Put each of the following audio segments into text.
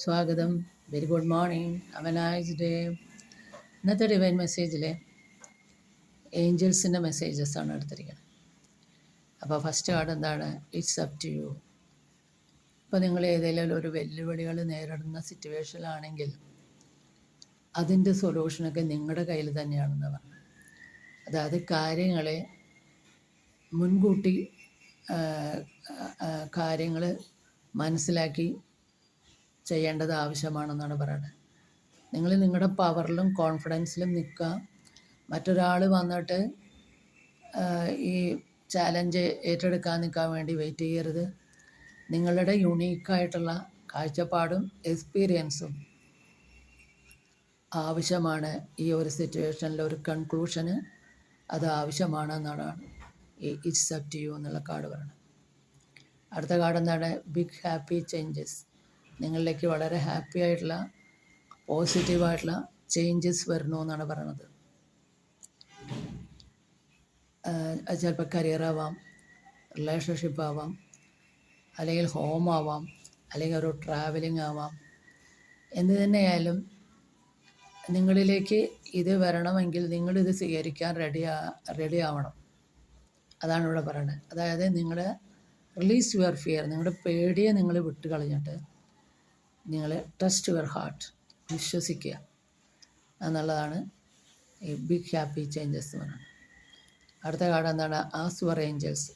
സ്വാഗതം. Very good morning. Have a nice day. ഇന്നത്തെ divine മെസ്സേജിൽ ഏഞ്ചൽസിൻ്റെ മെസ്സേജസ് ആണ് എടുത്തിരിക്കുന്നത്. അപ്പോൾ ഫസ്റ്റ് കാർഡ് എന്താണ്? It's up to you. ഇപ്പോൾ നിങ്ങൾ ഏതെങ്കിലും ഒരു വെല്ലുവിളികൾ നേരിടുന്ന സിറ്റുവേഷനിലാണെങ്കിൽ അതിൻ്റെ സൊല്യൂഷനൊക്കെ നിങ്ങളുടെ കയ്യിൽ തന്നെയാണെന്ന് പറഞ്ഞു. അതായത് കാര്യങ്ങളെ മുൻകൂട്ടി കാര്യങ്ങൾ മനസ്സിലാക്കി ചെയ്യേണ്ടത് ആവശ്യമാണെന്നാണ് പറയുന്നത്. നിങ്ങൾ നിങ്ങളുടെ പവറിലും കോൺഫിഡൻസിലും നിൽക്കുക. മറ്റൊരാൾ വന്നിട്ട് ഈ ചാലഞ്ച് ഏറ്റെടുക്കാൻ നിൽക്കാൻ വേണ്ടി വെയിറ്റ് ചെയ്യരുത്. നിങ്ങളുടെ യുണീക്കായിട്ടുള്ള കാഴ്ചപ്പാടും എക്സ്പീരിയൻസും ആവശ്യമാണ്. ഈ ഒരു സിറ്റുവേഷനിൽ ഒരു കൺക്ലൂഷന് അത് ആവശ്യമാണെന്നാണ് ഈ ഇറ്റ്സ് അപ് ടു യു എന്നുള്ള കാർഡ് പറയുന്നത്. അടുത്ത കാർഡ് എന്താണ്? Big happy changes. നിങ്ങളിലേക്ക് വളരെ ഹാപ്പി ആയിട്ടുള്ള പോസിറ്റീവായിട്ടുള്ള ചേഞ്ചസ് വരുന്നു എന്നാണ് പറയണത്. അത് ചിലപ്പോൾ കരിയറാവാം, റിലേഷൻഷിപ്പ് ആവാം, അല്ലെങ്കിൽ ഹോം ആവാം, അല്ലെങ്കിൽ ഒരു ട്രാവലിംഗ് ആവാം. എന്ത് തന്നെയായാലും നിങ്ങളിലേക്ക് ഇത് വരണമെങ്കിൽ നിങ്ങളിത് സ്വീകരിക്കാൻ റെഡി ആവണം. അതാണ് ഇവിടെ പറയുന്നത്. അതായത് നിങ്ങൾ റിലീസ് യുവർ ഫിയർ. നിങ്ങളുടെ പേടിയെ നിങ്ങൾ വിട്ട് കളഞ്ഞിട്ട് നിങ്ങൾ ട്രസ്റ്റ് യുവർ ഹാർട്ട്, വിശ്വസിക്കുക എന്നുള്ളതാണ് ഈ ബിഗ് ഹാപ്പി ചേഞ്ചസ് എന്ന് പറയുന്നത്. അടുത്ത കാർഡ് എന്താണ്? Ask your Angeles.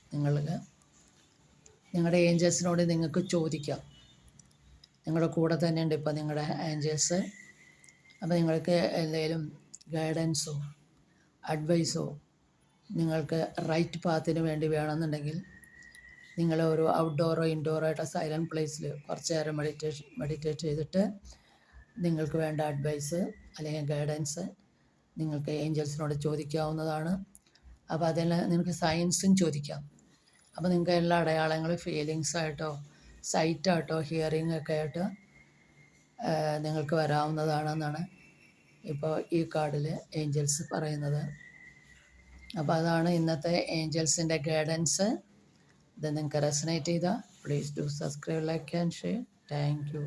നിങ്ങളുടെ ഏഞ്ചൽസിനോട് നിങ്ങൾക്ക് ചോദിക്കാം. നിങ്ങളുടെ കൂടെ തന്നെയുണ്ട് ഇപ്പോൾ നിങ്ങളുടെ ഏഞ്ചൽസ്. അപ്പോൾ നിങ്ങൾക്ക് എന്തെങ്കിലും ഗൈഡൻസോ അഡ്വൈസോ നിങ്ങൾക്ക് റൈറ്റ് പാത്തിന് വേണ്ടി വേണമെന്നുണ്ടെങ്കിൽ നിങ്ങൾ ഒരു ഔട്ട്ഡോറോ ഇൻഡോറോ ആയിട്ട് സൈലൻറ്റ് പ്ലേസിൽ കുറച്ച് നേരം മെഡിറ്റേറ്റ് ചെയ്തിട്ട് നിങ്ങൾക്ക് വേണ്ട അഡ്വൈസ് അല്ലെങ്കിൽ ഗൈഡൻസ് നിങ്ങൾക്ക് ഏഞ്ചൽസിനോട് ചോദിക്കാവുന്നതാണ്. അപ്പോൾ അതിൽ നിങ്ങൾക്ക് സയൻസും ചോദിക്കാം. അപ്പോൾ നിങ്ങൾക്ക് എല്ലാ അടയാളങ്ങളും ഫീലിങ്സ് ആയിട്ടോ സൈറ്റായിട്ടോ ഹിയറിംഗ് ഒക്കെ ആയിട്ട് നിങ്ങൾക്ക് വരാവുന്നതാണെന്നാണ് ഇപ്പോൾ ഈ കാർഡിൽ ഏഞ്ചൽസ് പറയുന്നത്. അപ്പോൾ അതാണ് ഇന്നത്തെ ഏഞ്ചൽസിൻ്റെ ഗൈഡൻസ്. ഇത് നിങ്ങൾക്ക് റെസനേറ്റ് ചെയ്താൽ please do subscribe, like and share. Thank you.